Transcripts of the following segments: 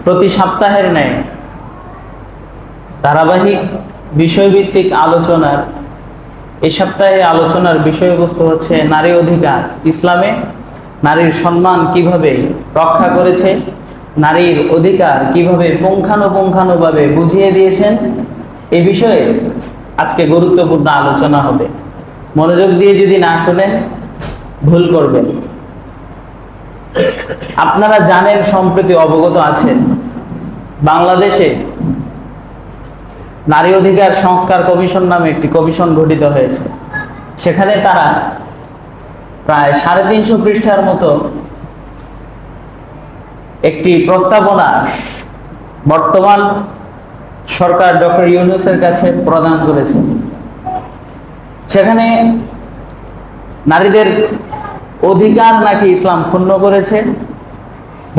প্রতি সপ্তাহের ন্যায় ধারাবাহিক বিষয়ভিত্তিক আলোচনার এই সপ্তাহে আলোচনার বিষয়বস্তু হচ্ছে নারী অধিকার। ইসলামে নারীর সম্মান কিভাবে রক্ষা করেছে, নারীর অধিকার কিভাবে পুঙ্খানুপুঙ্খানুভাবে বুঝিয়ে দিয়েছেন, এই বিষয়ে আজকে গুরুত্বপূর্ণ আলোচনা হবে। মনোযোগ দিয়ে যদি না শুনেন ভুল করবেন। আপনারা জানেন, সম্প্রতি অবগত আছেন, বাংলাদেশে নারী অধিকার সংস্কার কমিশন নামে একটি কমিশন গঠিত হয়েছে। সেখানে তারা প্রায় 350 পৃষ্ঠার মতো একটি প্রস্তাবনা বর্তমান সরকার ডক্টর ইউনূসের কাছে প্রদান করেছে। সেখানে নারীদের অধিকার নাকি ইসলাম ক্ষুণ্ণ করেছে,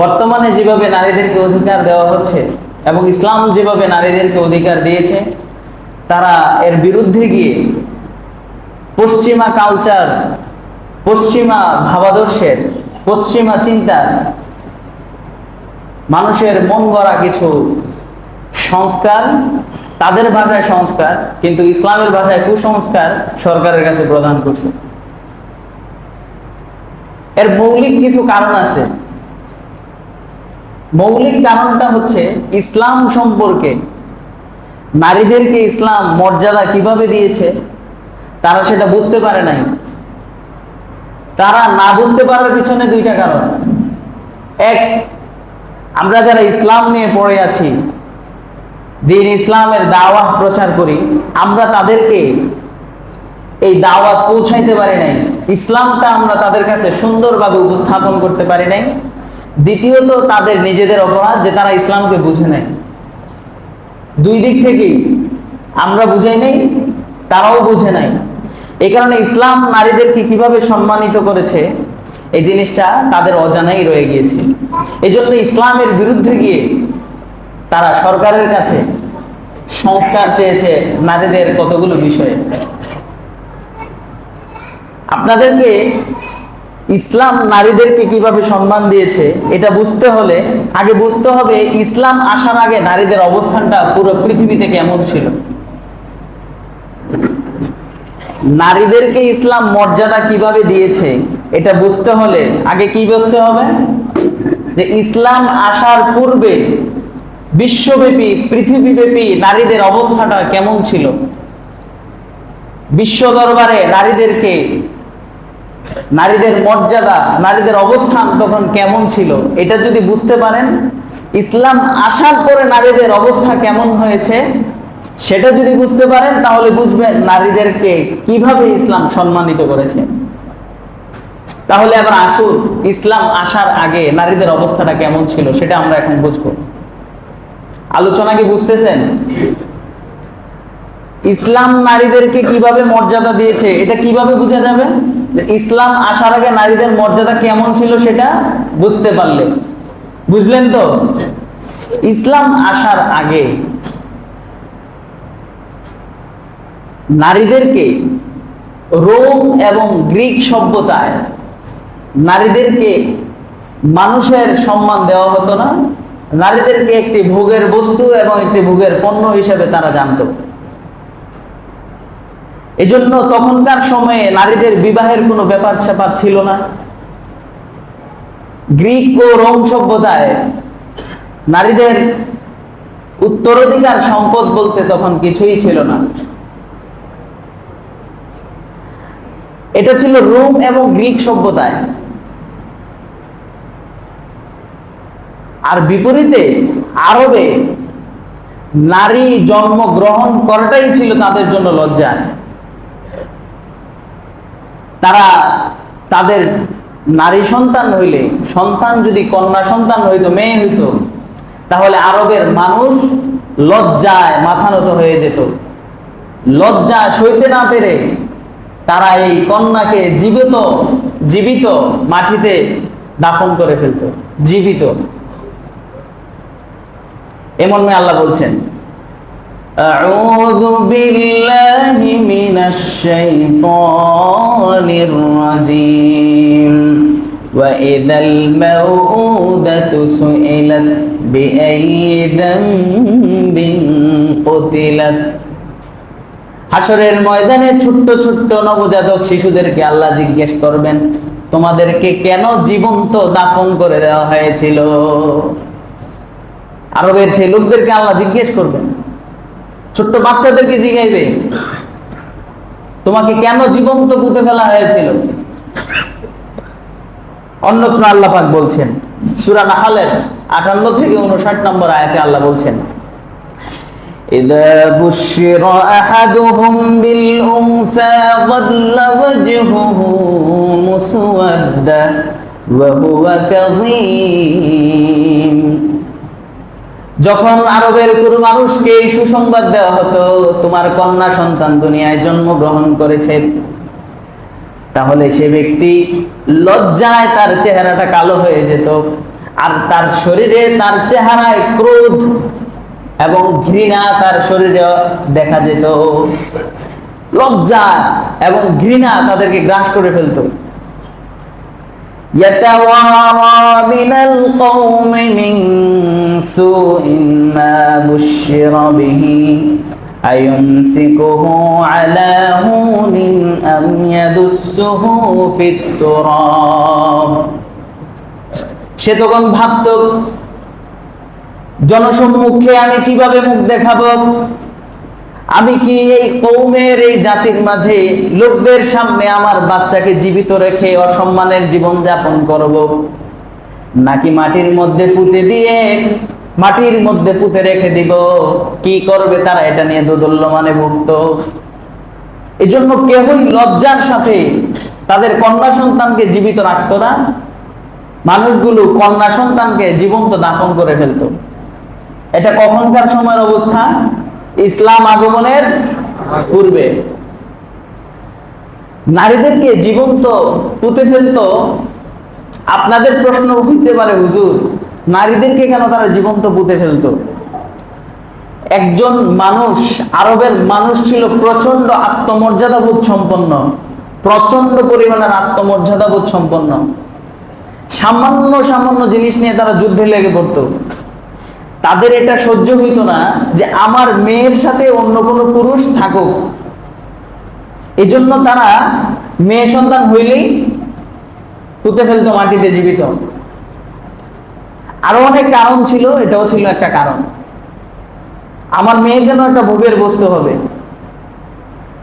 বর্তমানে যেভাবে নারীদেরকে অধিকার দেওয়া হচ্ছে এবং ইসলাম যেভাবে নারীদেরকে অধিকার দিয়েছে, তারা এর বিরুদ্ধে গিয়ে পশ্চিমা কালচার, পশ্চিমা ভাবাদর্শের, পশ্চিমা চিন্তার মানুষের মন গড়া কিছু সংস্কার, তাদের ভাষায় সংস্কার কিন্তু ইসলামের ভাষায় কুসংস্কার সরকারের কাছে প্রদান করছে। এর মৌলিক কিছু কারণ আছে। মৌলিক কারণটা হচ্ছে, ইসলাম সম্পর্কে নারীদেরকে ইসলাম মর্যাদা কিভাবে দিয়েছে তারা সেটা বুঝতে পারে নাই। তারা না বুঝতে পারার পিছনে দুইটা কারণ। এক, আমরা যারা ইসলাম নিয়ে পড়ে আছি, দ্বীন ইসলামের দাওয়াত প্রচার করি, আমরা তাদেরকে এই দাওয়াত পৌঁছাইতে পারি নাই, ইসলামটা আমরা তাদের কাছে সুন্দরভাবে উপস্থাপন করতে পারি নাই। দ্বিতীয়ত, তাদের নিজেদের অপরাধ যে তারা ইসলামকে বুঝে নেয়। দুই দিক থেকেই, আমরা বুঝাই নাই, তারাও বুঝে নাই। এই কারণে ইসলাম নারীদেরকে কিভাবে সম্মানিত করেছে এই জিনিসটা তাদের অজানাই রয়ে গিয়েছে। এই জন্য ইসলামের বিরুদ্ধে গিয়ে তারা সরকারের কাছে সংস্কার চেয়েছে নারীদের কতগুলো বিষয়ে। আপনাদেরকে ইসলাম নারীদেরকে কিভাবে সম্মান দিয়েছে এটা বুঝতে হলে আগে বুঝতে হবে ইসলাম আসার আগে নারীদের অবস্থানটা পুরো পৃথিবীতে কেমন ছিল। নারীদেরকে ইসলাম মর্যাদা কিভাবে দিয়েছে এটা বুঝতে হলে আগে কি বুঝতে হবে, যে ইসলাম আসার পূর্বে বিশ্বব্যাপী, পৃথিবীব্যাপী নারীদের অবস্থাটা কেমন ছিল। বিশ্ব দরবারে নারীদেরকে, নারীদের মর্যাদা, নারীদের অবস্থান তখন কেমন ছিল, এটা যদি বুঝতে পারেন, ইসলাম আসার পরে নারীদের অবস্থা কেমন হয়েছে সেটা যদি বুঝতে পারেন, তাহলে বুঝবেন নারীদেরকে কিভাবে ইসলাম সম্মানিত করেছে। তাহলে আবার আসুন, ইসলাম আসার আগে নারীদের অবস্থাটা কেমন ছিল সেটা আমরা এখন বুঝবো। আলোচনা কি বুঝতেছেন? ইসলাম নারীদেরকে কিভাবে মর্যাদা দিয়েছে এটা কিভাবে বোঝা যাবে? ইসলাম আসার আগে নারীদের মর্যাদা কেমন ছিল সেটা বুঝতে পারলে। বুঝলেন তো? ইসলাম আসার আগে নারীদেরকে রোম এবং গ্রিক সভ্যতায় নারীদেরকে মানুষের সম্মান দেওয়া হতো না। নারীদেরকে একটি ভোগের বস্তু এবং একটি ভোগের পণ্য হিসেবে তারা জানত। এজন্য তখনকার সময়ে নারীদের বিবাহের কোনো ব্যাপার স্যাপার ছিল না। গ্রিক ও রোম সভ্যতায় নারীদের উত্তরাধিকার সম্পদ বলতে তখন কিছুই ছিল না। এটা ছিল রোম এবং গ্রিক সভ্যতায়। আর বিপরীতে আরবে নারী জন্মগ্রহণ করাটাই ছিল তাদের জন্য লজ্জা। তারা তাদের নারী সন্তান হইলে, সন্তান যদি কন্যা সন্তান হইতো, মেয়ে হইতো, তাহলে আরবের মানুষ লজ্জায় মাথা নত হয়ে যেত। লজ্জা সইতে না পেরে তারা এই কন্যাকে জীবিত মাটিতে দাফন করে ফেলত, জীবিত। এমন আল্লাহ বলছেন, আউযু বিল্লাহি মিনাশ শাইতানির রাজিম وإذا الموءودة سئلت بأي ذنب قتلت। হাশরের ময়দানে ছোট্ট ছোট্ট নবজাতক শিশুদেরকে আল্লাহ জিজ্ঞেস করবেন, তোমাদেরকে কেন জীবন্ত দাফন করে দেওয়া হয়েছিল? আরবের সেই লোকদেরকে আল্লাহ জিজ্ঞেস করবেন, ছোট্ট বাচ্চাদেরকে জিজ্ঞাসবে, তোমাকে কেন জীবন্ত পুঁতে ফেলা হয়েছিল? অন্যত্র আল্লাহ পাক বলছেন, সূরা নাহলের 58 থেকে 59 নম্বর আয়াতে আল্লাহ বলছেন, ইযা বুশিরা আহাদুহুম বিল উনসা যাল্লা ওয়াজহুহু মুসওয়াদ্দা ওয়া হুয়া কাযীম। যখন আরবের কোনো মানুষকে এই সুসংবাদ দেওয়া হতো, তোমার কন্যা সন্তান দুনিয়ায় জন্মগ্রহণ করেছে, তাহলে সে ব্যক্তি লজ্জায় তার চেহারাটা কালো হয়ে যেত, আর তার শরীরে, তার চেহারায় ক্রোধ এবং ঘৃণা তার শরীরে দেখা যেত। লজ্জা এবং ঘৃণা তাদেরকে গ্রাস করে ফেলতো। يتوارى من القوم من سوء ما بشر به أيمسكه على هون أم يدسه في التراب। সে তখন ভাবত, জনসম্মুখে আমি কিভাবে মুখ দেখাবো? আমি কি এই কওমের, এই জাতির মাঝে লোকদের সামনে আমার বাচ্চাকে জীবিত রেখে অসম্মানের জীবন যাপন করব, নাকি মাটির মধ্যে পুঁতে দিয়ে, মাটির মধ্যে পুঁতে রেখে দিব? কি করবে তারা? এটা নিয়ে দোদুল্যমানে ভুগত। এই জন্য কেউই লজ্জার সাথে তাদের কন্যা সন্তানকে জীবিত রাখত না। মানুষগুলো কন্যা সন্তানকে জীবন্ত দাফন করে ফেলত। এটা কখনকার সময়ের অবস্থা? ইসলাম আগমনের পূর্বে। নারীদেরকে জীবন্ত পুঁতে ফেলতো। আপনাদের প্রশ্ন হইতে পারে, হুজুর, নারীদেরকে কেন তারা জীবন্ত পুঁতে ফেলতো? একজন মানুষ, আরবের মানুষ ছিল প্রচন্ড আত্মমর্যাদাবোধ সম্পন্ন, প্রচন্ড পরিমাণের আত্মমর্যাদাবোধ সম্পন্ন। সামান্য সামান্য জিনিস নিয়ে তারা যুদ্ধে লেগে পড়তো। তাদের এটা সহ্য হইতো না যে আমার মেয়ের সাথে অন্য কোনো পুরুষ থাকুক। এই জন্য তারা মেয়ে সন্তান হইলেই পুঁতে ফেলতো মাটিতে জীবিত। আরো অনেক কারণ ছিল, এটাও ছিল একটা কারণ। আমার মেয়ে যেন একটা ভোগের বস্তু হবে,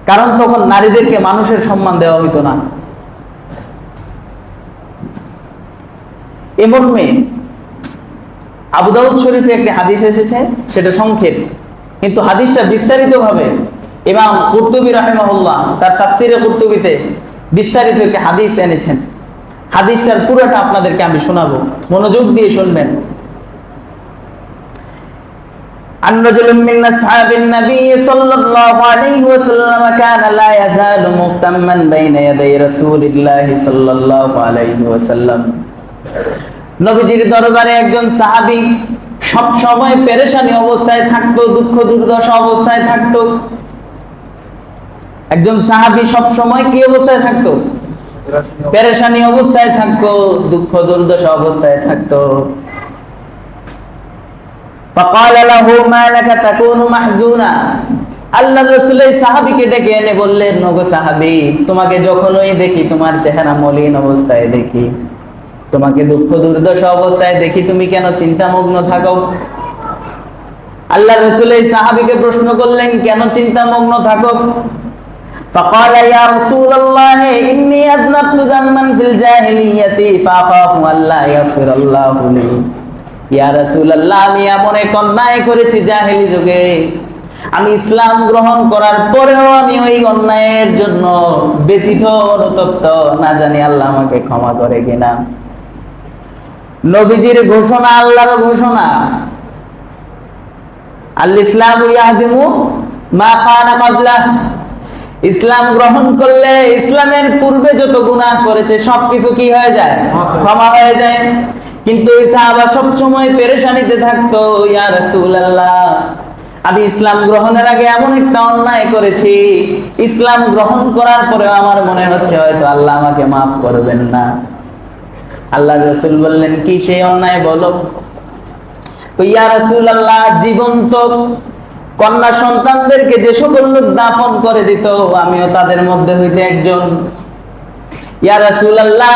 কারণ তখন নারীদেরকে মানুষের সম্মান দেওয়া হইতো না। এমন মেয়ে, আবু দাউদ শরীফে একটি হাদিস এসেছে, সেটা সংক্ষেপ, কিন্তু হাদিসটা বিস্তারিত ভাবে ইমাম কুরতুবী রাহিমাহুল্লাহ তার তাফসিরে কুরতুবীতে বিস্তারিত একটি হাদিস এনেছেন। হাদিসটার পুরোটা আপনাদেরকে আমি শোনাবো, মনোযোগ দিয়ে শুনবেন। عن رجل من أصحاب النبي صلى الله عليه وسلم كان لا يزال مهتما بين يدي رسول الله صلى الله عليه وسلم। নবীজির দরবারে একজন সাহাবী সব সময় পেরেশানি অবস্থায় থাকতো, দুঃখ দুর্দশা অবস্থায় থাকতো। একজন সাহাবী সব সময় কি অবস্থায় থাকতো? পেরেশানি অবস্থায় থাকতো, দুঃখ দুর্দশা অবস্থায় থাকতো। فقال له ما لك تكون محزونا। আল্লাহর রাসূল এই সাহাবীকে ডেকে এনে বললেন, ওগো সাহাবী, তোমাকে যখনই দেখি তোমার চেহারা মলিন অবস্থায় দেখি, তোমাকে দুঃখ দুর্দশা অবস্থায় দেখি, তুমি কেন চিন্তামগ্ন থাকো? আল্লাহর রাসূল এই সাহাবীকে প্রশ্ন করলেন, কেন চিন্তামগ্ন থাকো? فقال يا رسول الله إني أذنبت ذنبا في الجاهلية فأخاف أن لا يغفر الله لي। ইয়া রাসূলুল্লাহ, আমি এমন এক অন্যায় করেছি জাহেলি যুগে, আমি ইসলাম গ্রহণ করার পরেও আমি ওই অন্যায়ের জন্য ব্যথিত, অনুতপ্ত, না জানি আল্লাহ আমাকে ক্ষমা করে কিনা। নবীজির ঘোষণা, আল্লাহর ঘোষণা, আল ইসলামু ইয়াহদিমু মা কানা ক্বাবলা। ইসলাম গ্রহণ করলে ইসলামের পূর্বে যত গুনাহ করেছে সবকিছু কি হয়ে যায়? ক্ষমা হয়ে যায়। কিন্তু এই সাহাবা সব সময় পেরেশানিতে থাকতো, ইয়া রাসূলুল্লাহ, আমি ইসলাম গ্রহণের আগে এমন একটা অন্যায় করেছি, ইসলাম গ্রহণ করার পরে আমার মনে হচ্ছে হয়তো আল্লাহ আমাকে মাফ করবেন না। আল্লাহ রাসূল বললেন, কি সেই অন্যায় বলো? ইয়া রাসূলুল্লাহ, জীবন্ত কন্যা সন্তানদেরকে যে সকল লোক দাফন করে দিত, আমিও তাদের মধ্যে হইতে একজন। ইয়া রাসূলুল্লাহ,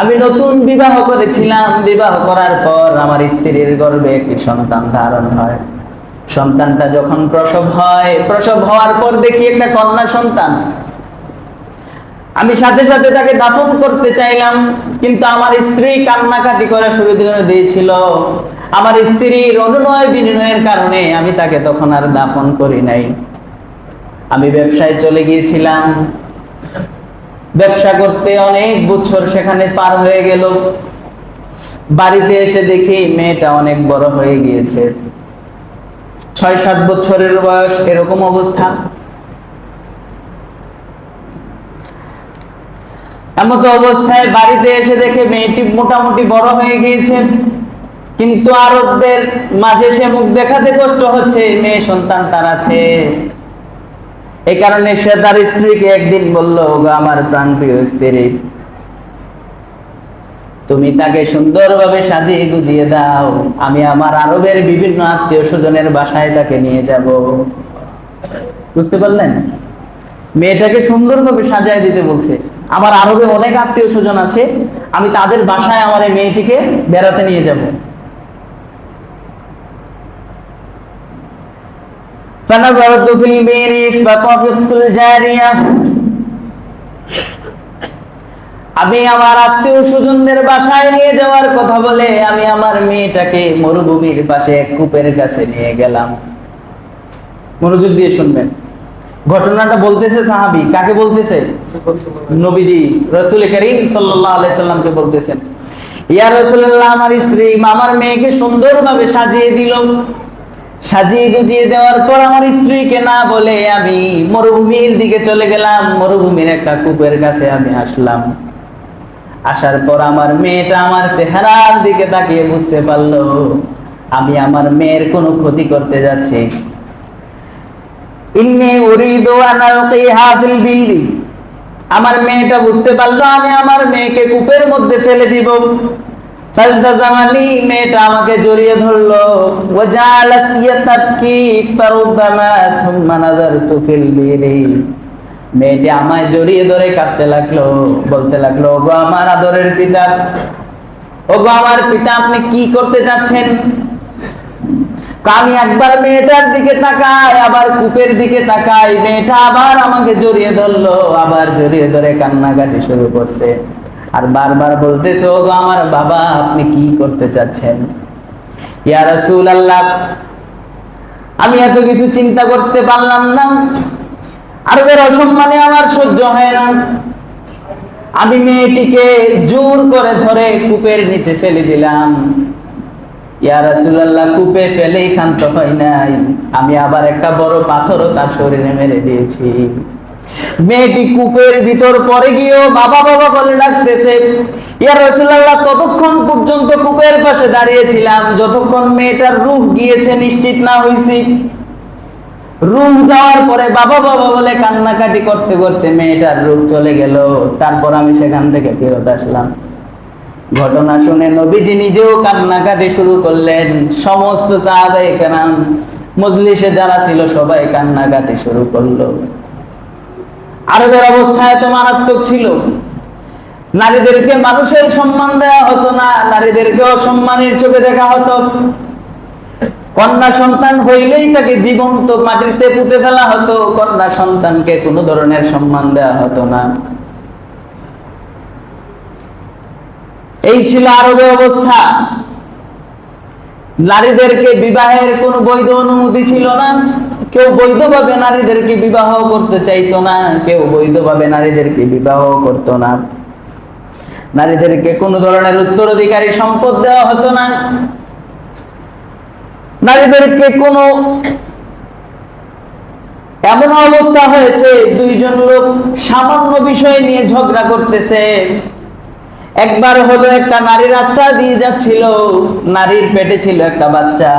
আমি নতুন বিবাহ করেছিলাম, বিবাহ করার পর আমার স্ত্রীর গর্ভে একটি সন্তান ধারণ হয়। সন্তানটা যখন প্রসব হয়, প্রসব হওয়ার পর দেখি একটা কন্যা সন্তান। আমি সাথে সাথে তাকে দাফন করতে চাইলাম, কিন্তু আমার স্ত্রী কান্নাকাটি করা শুরু করে দিয়েছিল। আমার স্ত্রীর অনুনয় বিনয়ের কারণে আমি তাকে তখন আর দাফন করি নাই। আমি ব্যবসায় চলে গিয়েছিলাম, ব্যবসা করতে অনেক বছর সেখানে পার হয়ে গেল। বাড়িতে এসে দেখি মেয়েটা অনেক বড় হয়ে গিয়েছে, 6-7 বছরের বয়স, এরকম অবস্থা। এমত অবস্থায় বাড়িতে এসে দেখে মেয়েটি মোটামুটি বড় হয়ে গিয়েছে, কিন্তু আরবদের মাঝে সে মুখ দেখাতে কষ্ট হচ্ছে, মেয়ে সন্তান তার আছে। এই কারণে সে তার স্ত্রীকে একদিন বলল, আমার প্রাণপ্রিয় স্ত্রী, তুমি তাকে সুন্দরভাবে সাজিয়ে গুজিয়ে দাও, আমি আমার আরবের বিভিন্ন আত্মীয় স্বজনের বাসায় তাকে নিয়ে যাব। বুঝতে পারলেন? মেয়েটাকে সুন্দরভাবে সাজায় দিতে বলছে। আমার আরবে অনেক আত্মীয় স্বজন আছে, আমি তাদের বাসায় আমার এই মেয়েটিকে বেড়াতে নিয়ে যাব। فنظرت في البئر فطفقت الجارية, আমি আমার আত্মীয় স্বজনদের বাসায় নিয়ে যাওয়ার কথা বলে আমি আমার মেয়েটাকে মরুভূমির পাশে এক কূপের কাছে নিয়ে গেলাম। মনোযোগ দিয়ে শুনবেন, ঘটনাটা বলতেছে সাহাবী। কাকে বলতেছে? নবীজি রাসূল করিম সাল্লাল্লাহু আলাইহি সাল্লামকে বলতেছেন, ইয়া রাসূলুল্লাহ, আমার স্ত্রী আমার মেয়েকে সুন্দরভাবে সাজিয়ে দিল। সাজিয়ে গুজিয়ে দেওয়ার পর আমার স্ত্রীকে না বলে আমি মরুভূমির দিকে চলে গেলাম। মরুভূমির একটা কূপের কাছে আমি আসলাম। আসার পর আমার মেয়েটা আমার চেহারার দিকে তাকিয়ে বুঝতে পারলো আমি আমার মেয়ের কোনো ক্ষতি করতে যাচ্ছি। ইন্নী উরিদু আন আলকিহা ফিল বিরি, আমার মেয়েটা বুঝতে পারলো আমি আমার মেয়েকে কূপের মধ্যে ফেলে দিব। ফালতাজামানি, মেয়েটা আমাকে জড়িয়ে ধরলো। ওয়াজালাত ইয়াতাবকি ফারুবামা থুম্মা নাযারতু ফিল বিরি, মেয়েটি আমায় জড়িয়ে ধরে কাঁদতে লাগলো, বলতে লাগলো, ওগো আমার আদরের পিতা, ওগো আমার পিতা, আপনি কি করতে যাচ্ছেন? আমি একবার মেয়েটার দিকে তাকাই, আবার কূপের দিকে তাকাই, মেয়েটা আবার আমাকে জড়িয়ে ধরলো, আবার জড়িয়ে ধরে কান্নাকাটি শুরু করছে, আর বারবার বলতেছে, ওগো আমার বাবা, আপনি কি করতে চাচ্ছেন? ইয়া রাসূলুল্লাহ, আমি এত কিছু চিন্তা করতে পারলাম না, আরবের অসম্মানে আমার সহ্য হয় না। আমি মেয়েটিকে জোর করে ধরে কূপের নিচে ফেলে দিলাম। ইয়া রাসূলুল্লাহ, কূপে ফেলেই ক্ষান্ত হয় নাই, আমি আবার একটা বড় পাথরও তার শরীরে মেরে দিয়েছি। মেয়েটি কূপের ভিতর পড়ে গিয়েও বাবা বাবা বলে ডাকতেছে। ইয়া রাসূলুল্লাহ, ততক্ষণ পর্যন্ত কূপের পাশে দাঁড়িয়েছিলাম যতক্ষণ মেয়েটার রূহ গিয়েছে নিশ্চিত না হইছি। রূহ যাওয়ার পরে বাবা বাবা বলে কান্নাকাটি করতে করতে মেয়েটার রূহ চলে গেল। তারপর আমি সেখান থেকে ফেরত আসলাম। ঘটনা শুনে নবীজি নিজেও কান্নাকাটি শুরু করলেন, সমস্ত সাহাবায়ে কেরাম মজলিসে যারা ছিল সবাই কান্নাকাটি শুরু করলো। আরবের অবস্থা এত মারাত্মক ছিল, নারীদেরকে মানুষের সম্মান দেওয়া হতো না, নারীদেরকে অসম্মানের চোখে দেখা হতো। কন্যা সন্তান হইলেই তাকে জীবন্ত মাটিতে পুঁতে ফেলা হতো, কন্যা সন্তানকে কোনো ধরনের সম্মান দেওয়া হতো না। এই ছিল আরবের অবস্থা। নারীদেরকে বিবাহের কোনো বৈধ অনুমতি ছিল না, কেউ বৈধভাবে নারীদেরকে বিবাহ করতে চাইতো না, কেউ বৈধভাবে নারীদেরকে বিবাহ করতো না। নারীদেরকে কোনো ধরনের উত্তরাধিকারী সম্পদ দেওয়া হতো না। নারীদেরকে কোনো এমন অবস্থা হয়েছে, দুইজন লোক সামান্য বিষয় নিয়ে ঝগড়া করতেছে। একবার হলো একটা নারী রাস্তা দিয়ে যাচ্ছিল, নারীর পেটে ছিল একটা বাচ্চা।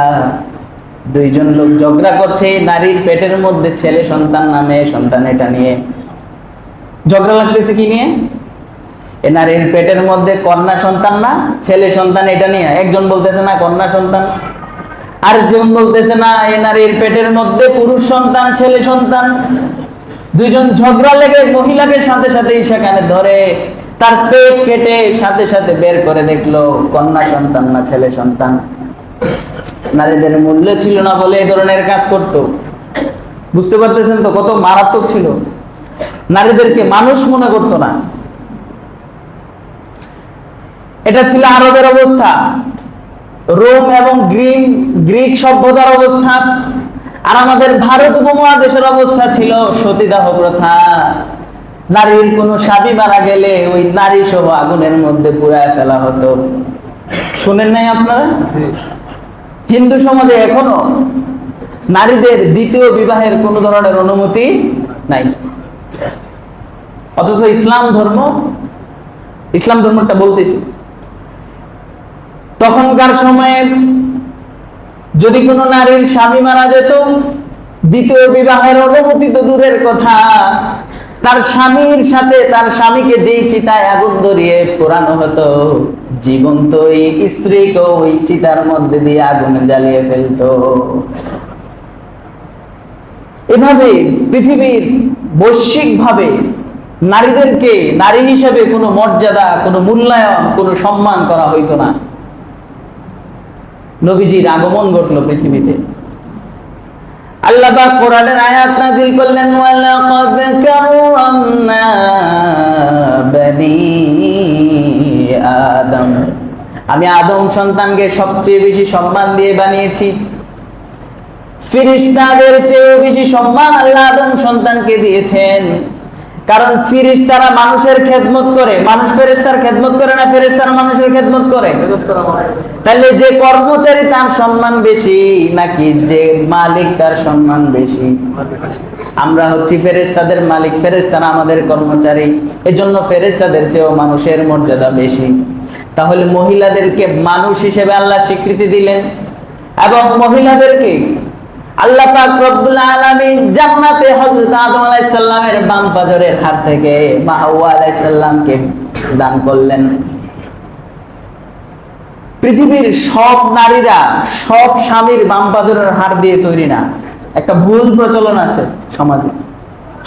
দুইজন লোক ঝগড়া করছে, নারীর পেটের মধ্যে ছেলে সন্তান না মেয়ে সন্তান, এটা নিয়ে ঝগড়া লাগতেছে। কি নিয়ে? এ নারীর পেটের মধ্যে কন্যা সন্তান না ছেলে সন্তান, এটা নিয়ে একজন বলতেছে না কন্যা সন্তান, আরেকজন বলতেছে না এ নারীর পেটের মধ্যে পুরুষ সন্তান ছেলে সন্তান। দুইজন ঝগড়া লেগে মহিলাকে সাথে সাথেই সেখানে ধরে তার পেট কেটে সাথে সাথে বের করে দেখলো কন্যা সন্তান না ছেলে সন্তান। নারীদের মূল্য ছিল না বলে এই ধরনের কাজ করত। বুঝতে পারতেছেন তো কত মারাত্মক ছিল। নারীদেরকে মানুষ মনে করতো না। এটা ছিল আরবের অবস্থা, রোম এবং গ্রিক সভ্যতার অবস্থা। আর আমাদের ভারত উপমহাদেশের অবস্থা ছিল সতীদাহ প্রথা। নারীর কোনো স্বামী মারা গেলে ওই নারী সহ আগুনের মধ্যে পুড়ায় ফেলা হতো। শুনেন নাই আপনারা? হিন্দু সমাজে এখনো নারীদের দ্বিতীয় বিবাহের কোন ধরনের অনুমতি নাই। অথচ ইসলাম ধর্মটা বলতেছি, তখনকার সময়ে যদি কোনো নারীর স্বামী মারা যেত, দ্বিতীয় বিবাহের অনুমতি তো দূরের কথা, তার স্বামীর সাথে তার স্বামীকে যেই চিতায় আগুন ধরিয়ে পোড়ানো হতো, জীবন্ত ওই স্ত্রীকে ওই চিতার মধ্যে দিয়ে আগুনে জ্বালিয়ে ফেলতো। এভাবে পৃথিবীর বৈশ্বিক ভাবে নারীদেরকে নারী হিসেবে কোনো মর্যাদা, কোনো মূল্যায়ন, কোনো সম্মান করা হইতো না। নবীজির আগমন ঘটলো পৃথিবীতে। আল্লাহ পাক কোরআনের আয়াত নাযিল করলেন, ওয়ালাকাদ কাররামনা বনি আদম, আমি আদম সন্তানকে সবচেয়ে বেশি সম্মান দিয়ে বানিয়েছি। ফেরেশতাদের চেয়েও বেশি সম্মান আল্লাহ আদম সন্তানকে দিয়েছেন। কারণ ফেরেশতারা মানুষের খেদমত করে, মানুষ ফেরেশতার খেদমত করে না, ফেরেশতারা মানুষের খেদমত করে। তাহলে যে কর্মচারী তার সম্মান বেশি নাকি যে মালিক তার সম্মান বেশি? আমরা হচ্ছি ফেরেশতাদের মালিক, ফেরেশতারা আমাদের কর্মচারী। এজন্য ফেরেশতাদের চেয়েও মানুষের মর্যাদা বেশি। তাহলে মহিলাদেরকে মানুষ হিসেবে আল্লাহ স্বীকৃতি দিলেন এবং মহিলাদেরকে আল্লাহ পাক রব্বুল আলামিন জান্নাতে হযরত আদম আলাইহিস সালামের বাম পাজরের হাত থেকে মা হাওয়া আলাইহিস সালামকে দান করলেন। পৃথিবীর সব নারীরা সব স্বামীর বাম পাজরের হাড় দিয়ে তৈরি না, একটা ভুল প্রচলন আছে সমাজে।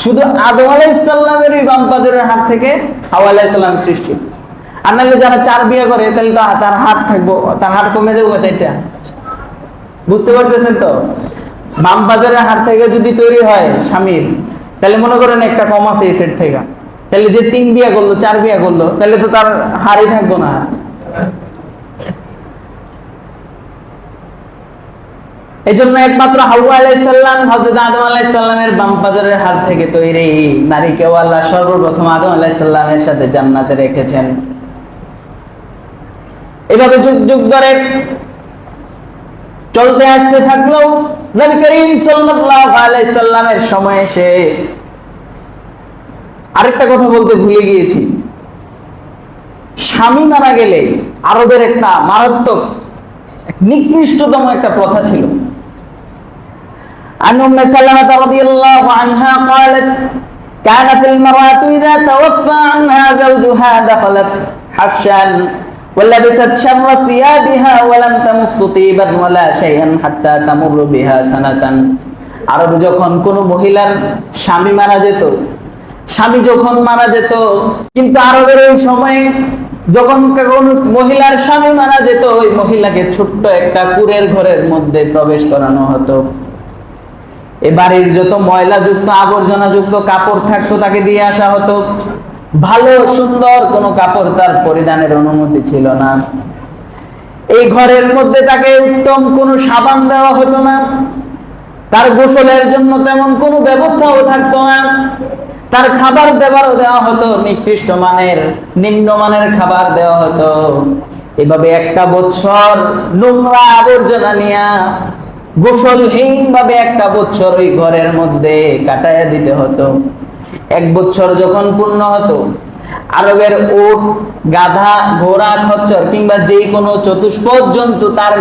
শুধু আদম আলাইহিস সালামেরই বাম পাজরের হাড় থেকে হাওয়া আলাইহিস সালাম সৃষ্টি। আর নাহলে যারা 4 বিয়ে করে তাহলে তো তার হাড় থাকবো, তার হাড় কমে যাবে 4টা। বুঝতে পারতেছেন তো? বাম পাজরের হাড় থেকে যদি তৈরি হয় স্বামীর, তাহলে মনে করেন একটা কম আছে এই সেট থেকে, তাহলে যে 3 বিয়ে করলো 4 বিয়ে করলো তাহলে তো তার হাড়ই থাকবো না। এই জন্য একমাত্র হাওয়া আলাইহিস সালাম হযরত আদম আলাইহিস সালামের বাম পাজরের হাড় থেকে তৈরি নারীকে আল্লাহ সর্বপ্রথম আদম আলাইহিস সালামের সাথে জান্নাতে রেখেছেন। এভাবে যুগ যুগ ধরে চলতে আসতে থাকলো। নবী করিম সাল্লাল্লাহু আলাইহি সাল্লামের সময় এসে আরেকটা কথা বলতে ভুলে গিয়েছি। স্বামী মারা গেলে আরবের একটা মারাত্মক নিকৃষ্টতম একটা প্রথা ছিল। عن أم سلمة رضي الله عنها قالت كانت المرأة إذا توفى عنها زوجها دخلت حفشا ولبست شر ثيابها ولم تمس طيبا ولا شيئا حتى تمر بها سنة। আরব যখন কোন মহিলার স্বামী মারা যেত, স্বামী যখন মারা যেত, কিন্তু আরবের ওই সময়ে যখন কোন মহিলার স্বামী মারা যেত, ওই মহিলাকে ছোট্ট একটা কুঁড়ের ঘরের মধ্যে প্রবেশ করানো হতো। এই বাড়ির যত ময়লাযুক্ত আবর্জনাযুক্ত কাপড় থাকতো তাকে দিয়ে আসা হতো। ভালো সুন্দর কোনো কাপড় তার পরিধানের অনুমতি ছিল না। এই ঘরের মধ্যে তাকে উত্তম কোনো সাবান দেওয়া হতো না। তার গোসলের জন্য তেমন কোনো ব্যবস্থাও থাকতো না। তার খাবার দেওয়ারও দেওয়া হতো নিকৃষ্ট মানের, নিম্নমানের খাবার দেওয়া হতো। এভাবে 1 বছর নোংরা আবর্জনা নিয়ে গোসলহীন ভাবে 1 বছর ওই ঘরের মধ্যে কাটাইয়া দিতে হতো। 1 বছর যখন পূর্ণ হতো, আরবের উট, গাধা, ঘোড়া, খচ্চর কিংবা যে কোনো চতুষ্পদ জন্তু তার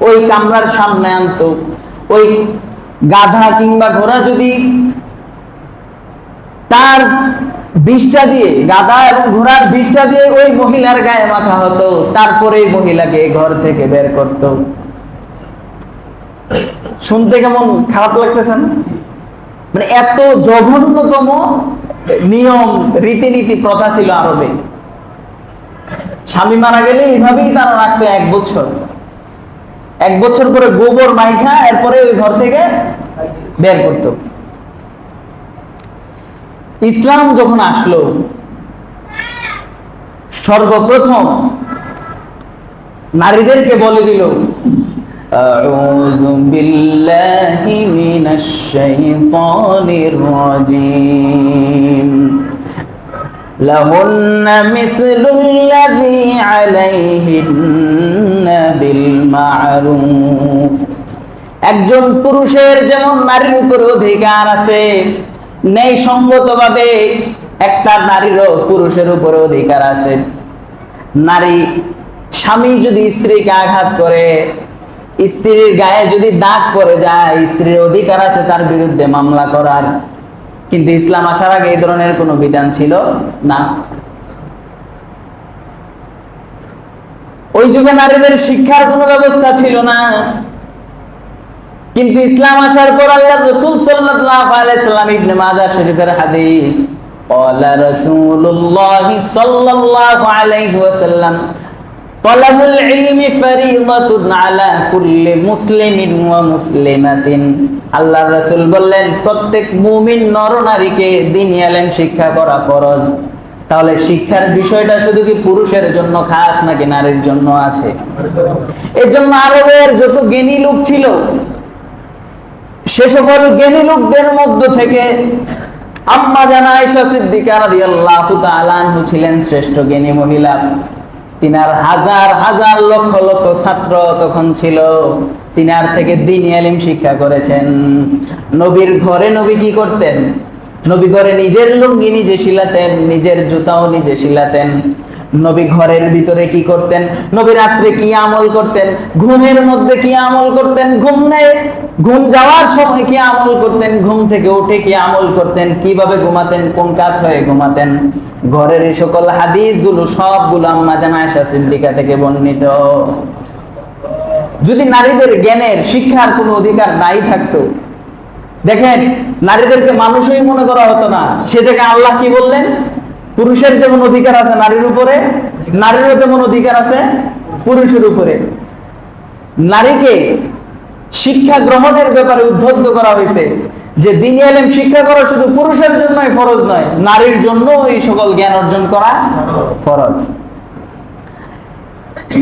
ওই কামরার সামনে আনতো। ওই গাধা কিংবা ঘোড়া যদি তার বিষটা দিয়ে, গাধা এবং ঘোড়ার বিষটা দিয়ে ওই মহিলার গায়ে মাখা হতো, তারপরে মহিলাকে ঘর থেকে বের করত। শুনতে কেমন খারাপ লাগতেছে না? মানে এত জঘন্যতম নিয়ম, রীতিনীতি, প্রথা ছিল আরবে। স্বামী মারা গেলে এইভাবেই তারা রাখতো 1 বছর। 1 বছর পরে গোবর মাইখা এরপরে ওই ঘর থেকে বের করত। ইসলাম যখন আসলো, সর্বপ্রথম নারীদেরকে বলে দিল, আউযু বিল্লাহি মিনাশ শাইতানির রাজীম, লাহুন্না মিসলুল্লাযী আলাইহিন্না বিল মা'রুফ। একজন পুরুষের যেমন নারীর উপর অধিকার আছে, ন্যায়সঙ্গতভাবে একটা নারীরও পুরুষের উপর অধিকার আছে। নারী, স্বামী যদি স্ত্রীকে আঘাত করে, স্ত্রীর গায়ে যদি দাগ পড়ে যায়, স্ত্রীর অধিকার আছে তার বিরুদ্ধে মামলা করার। কিন্তু ইসলাম আসার আগে এই ধরনের কোনো বিধান ছিল না। ওই যুগে নারীদের শিক্ষার কোনো ব্যবস্থা ছিল না। কিন্তু ইসলাম আসার পর আল্লাহর রাসূল সাল্লাল্লাহু আলাইহি সাল্লাম, ইবনে মাজাহ শরীফের হাদিস, ক্বালা রাসূলুল্লাহ সাল্লাল্লাহু আলাইহি ওয়াসাল্লাম, তালাবুল ইলমি ফারিদাতুন আলা কুল্লি মুসলিমিন ওয়া মুসলিমাতিন। আল্লাহর রাসূল বললেন, প্রত্যেক মুমিন নরনারীকে দ্বীনি ইলম শিক্ষা করা ফরজ। তাহলে শিক্ষার বিষয়টা শুধু কি পুরুষের জন্য খাস নাকি নারীর জন্য আছে? এর জন্য আরবের যত জ্ঞানী লোক ছিল, সে সকল জ্ঞানী লোকদের মধ্য থেকে আম্মা জানা আয়েশা সিদ্দিকা রাদিয়াল্লাহু তাআলা আনহা ছিলেন শ্রেষ্ঠ জ্ঞানী মহিলা। তিনার হাজার হাজার লক্ষ লক্ষ ছাত্র তখন ছিল, তিনার থেকে দ্বীনি ইলম শিক্ষা করেছেন। নবীর ঘরে নবী কি করতেন? নবী ঘরে নিজের লুঙ্গি নিজে সিলাতেন, নিজের জুতাও নিজে সিলাতেন। নবী ঘরের ভিতরে কি করতেন? নবী রাত্রে কি আমল করতেন? ঘুমের মধ্যে কি আমল করতেন? ঘুম যাওয়ার সময় কি আমল করতেন? ঘুম থেকে উঠে কি আমল করতেন? কিভাবে ঘুমাতেন? কোন কাত হয়ে ঘুমাতেন? ঘরের এই সকল হাদিসগুলো সবগুলো আম্মা জানা আয়েশা সিদ্দিকা থেকে বর্ণিত। যদি নারীদের জ্ঞানের, শিক্ষার কোনো অধিকার নাই থাকতো, দেখেন নারীদেরকে মানুষই মনে করা হতো না। সে জায়গায় আল্লাহ কি বললেন? পুরুষের যেমন অধিকার আছে নারীর উপরে, নারীরও তেমন অধিকার আছে পুরুষের উপরে। নারীকে শিক্ষা গ্রহণের ব্যাপারে উদ্বুদ্ধ করা হয়েছে যে দ্বীনি ইলম শিক্ষা করা শুধু পুরুষের জন্যই ফরজ নয়, নারীর জন্য এই সকল জ্ঞান অর্জন করা ফরজ।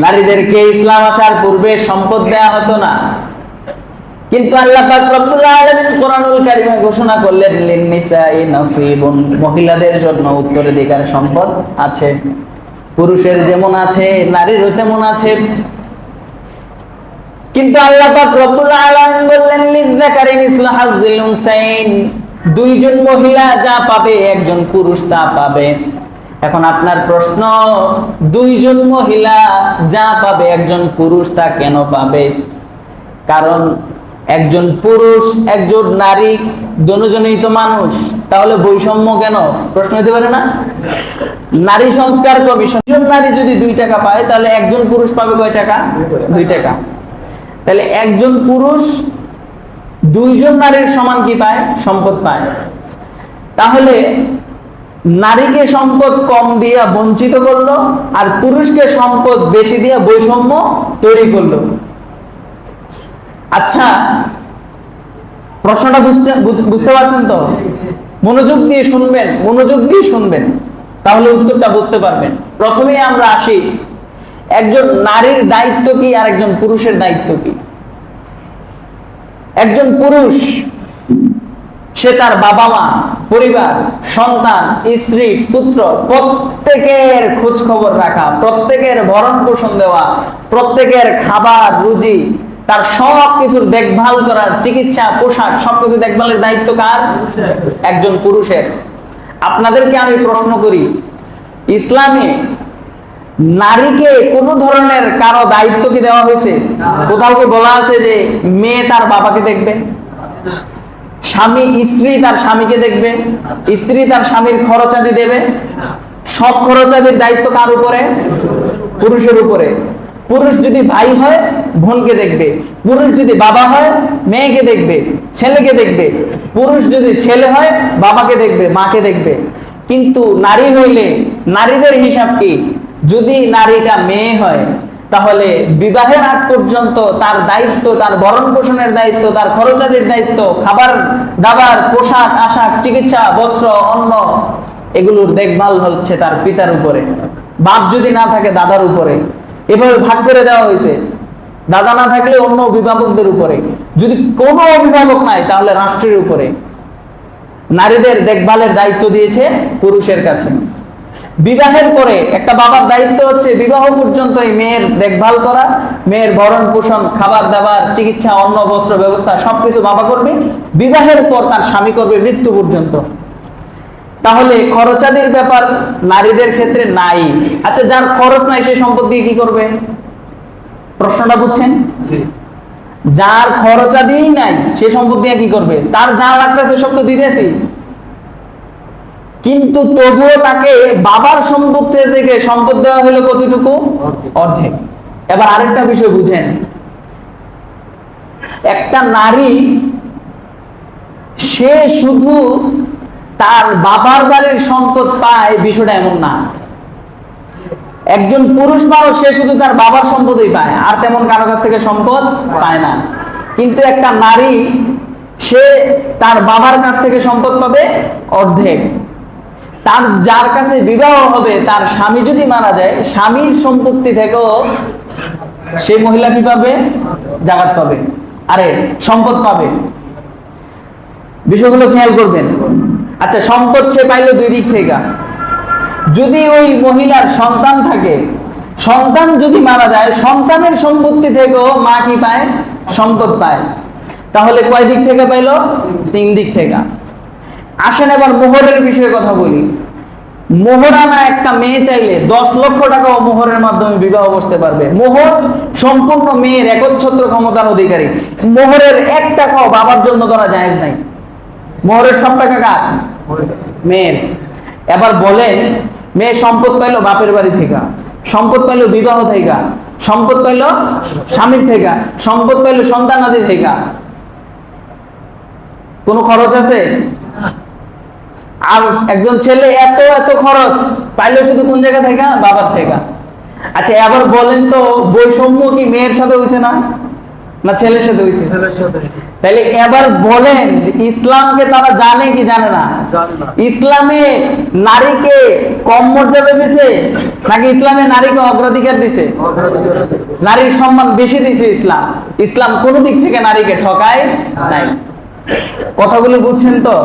নারীদেরকে ইসলাম আসার পূর্বে সম্পদ দেয়া হতো না, কিন্তু আল্লাহ পাক রব্বুল আলামিন কোরআনুল কারীমে ঘোষণা করলেন, লিন-নিসাই নাসিবুন, মহিলাদের জন্য উত্তরাধিকার সম্পদ আছে। পুরুষের যেমন আছে নারীরও তেমন আছে। কিন্তু আল্লাহ পাক রব্বুল আলামিন বললেন, লিয-যাকারি মিসলু হাজ্জিল উনসাইন, দুইজন মহিলা যা পাবে একজন পুরুষ তা পাবে। এখন আপনার প্রশ্ন, দুইজন মহিলা যা পাবে একজন পুরুষ তা কেন পাবে? কারণ একজন পুরুষ একজন নারী দুজনেই তো মানুষ, তাহলে বৈষম্য কেন? প্রশ্ন হতে পারে না? নারী সংস্কার কমিশন, একজন নারী যদি 2 টাকা পায় তাহলে একজন পুরুষ পাবে কয় টাকা? 2 টাকা। তাহলে একজন পুরুষ দুইজন নারীর সমান কি পায়? সম্পদ পায়। তাহলে নারীকে সম্পদ কম দিয়া বঞ্চিত করলো, আর পুরুষকে সম্পদ বেশি দিয়া বৈষম্য তৈরি করলো। আচ্ছা, প্রশ্নটা বুঝতে পারছেন তো? মনোযোগ দিয়ে শুনবেন, মনোযোগ দিয়ে শুনবেন, তাহলে উত্তরটা বুঝতে পারবেন। প্রথমেই আমরা আসি, একজন নারীর দায়িত্ব কি আর একজন পুরুষের দায়িত্ব কি? একজন পুরুষ সে তার বাবা মা, পরিবার, সন্তান, স্ত্রী, পুত্র প্রত্যেকের খোঁজ খবর রাখা, প্রত্যেকের ভরণ পোষণ দেওয়া, প্রত্যেকের খাবার রুজি, তার সব কিছুর দেখভাল করার, চিকিৎসা, পোশাক সবকিছু দেখভালের দায়িত্ব কার? একজন পুরুষের। আপনাদেরকে আমি প্রশ্ন করি, ইসলামে নারীকে কোনো ধরনের কারো দায়িত্ব কি দেওয়া হয়েছে? কোথাও কি বলা আছে যে মেয়ে তার বাবাকে দেখবে? স্বামী স্ত্রী তার স্বামীকে দেখবে, স্ত্রী তার স্বামীর খরচাদি দেবে। সব খরচাদির দায়িত্ব কার উপরে? পুরুষের উপরে। পুরুষ যদি ভাই হয় বোনকে দেখবে, পুরুষ যদি বাবা হয় মেয়েকে দেখবে, ছেলেকে দেখবে, পুরুষ যদি ছেলে হয় বাবাকে দেখবে, মাকে দেখবে। কিন্তু নারী হইলে নারীদের হিসাব কি? যদি নারীটা মেয়ে হয় তাহলে বিবাহের আগ পর্যন্ত তার দায়িত্ব, তার ভরণ পোষণের দায়িত্ব, তার খরচাদির দায়িত্ব, খাবার দাবার, পোশাক আশাক, চিকিৎসা, বস্ত্র, অন্ন, এগুলোর দেখভাল হচ্ছে তার পিতার উপরে। বাপ যদি না থাকে দাদার উপরে। এভাবে ভাগ করে দেওয়া হয়েছে। দাদা না থাকলে অন্য অভিভাবকদের উপরে, যদি কোনো অভিভাবক নাই তাহলে রাষ্ট্রের উপরে। নারীদের দেখভালের দায়িত্ব দিয়েছে পুরুষের কাছে। বিবাহের পরে একটা বাবার দায়িত্ব হচ্ছে বিবাহ পর্যন্ত এই মেয়ের দেখভাল করা, মেয়ের ভরণ পোষণ, খাবার দাবার, চিকিৎসা, অন্ন বস্ত্র ব্যবস্থা সবকিছু বাবা করবে। বিবাহের পর তার স্বামী করবে মৃত্যু পর্যন্ত। তাহলে খরচাদির ব্যাপার নারীদের ক্ষেত্রে নাই। আচ্ছা, যার খরচ নাই সে সম্পদ দিয়ে কি করবে? প্রশ্নটা বুঝছেন? যার খরচাদি নাই সে সম্পদ দিয়ে কি করবে? তার যা লাগতেছে সব তো দিতেছি, কিন্তু তবুও তাকে বাবার সম্পত্তি থেকে সম্পদ দেওয়া হলো কতটুকু? অর্ধেক। এবার আরেকটা বিষয় বুঝেন, একটা নারী সে শুধু তার বাবার বাড়ির সম্পদ পায় বিষয়টা এমন না। একজন পুরুষ মানুষ সে শুধু তার বাবার সম্পদই পায়, আর তেমন কারো কাছ থেকে সম্পদ পায় না। কিন্তু একটা নারী সে তার বাবার কাছ থেকে সম্পদ পাবে অর্ধেক। তার যার কাছে বিবাহ হবে তার স্বামী যদি মারা যায়, স্বামীর সম্পত্তি থেকেও সেই মহিলা কি পাবে? জাকাত পাবে, আরে সম্পদ পাবে। বিষয়গুলো খেয়াল করবেন। আচ্ছা, সম্পদ সে পাইলো দুই দিক থেকে। যদি ওই মহিলার সন্তান থাকে, সন্তান যদি মারা যায়, সন্তানের সম্পত্তি থেকেও মা কি পায়? সম্পদ পায়। তাহলে কয় দিক থেকে পাইলো? তিন দিক থেকে। আসেন এবার মোহরের বিষয়ে কথা বলি। মোহরানা একটা মেয়ে চাইলে 10 লক্ষ টাকাও মোহরের মাধ্যমে বিবাহ বসতে পারবে। মোহর সম্পূর্ণ মেয়ের একচ্ছত্র ক্ষমতার অধিকারী। মোহরের 1 টাকাও বাবার জন্য ধরা জায়েজ নাই। মোহরের সব টাকা কার? মেয়ের। এবার বলেন, মেয়ে সম্পদ পাইলো বাপের বাড়ি থেকে, সম্পদ পাইলো বিবাহ থেকে, সম্পদ পাইলো স্বামীর থেকে, সম্পদ পাইলো সন্তানাদি থেকে, কোনো খরচ আছে? আর একজন ছেলে এত এত খরচ পাইলো শুধু কোন জায়গা থেকে? বাবার থেকে। আচ্ছা, এবার বলেন তো বৈষম্য কি মেয়ের সাথে হইছে না, না ছেলের সাথে হইছে? তাহলে এবার বলেন, ইসলামকে তারা জানে কি জানে না? ইসলামে নারীকে কম মর্যাদা দিছে নাকি ইসলামে নারীকে অগ্রাধিকার দিছে? নারীর সম্মান বেশি দিছে ইসলাম। ইসলাম কোন দিক থেকে নারীকে ঠকায় নাই। কথাগুলো বুঝছেন তো?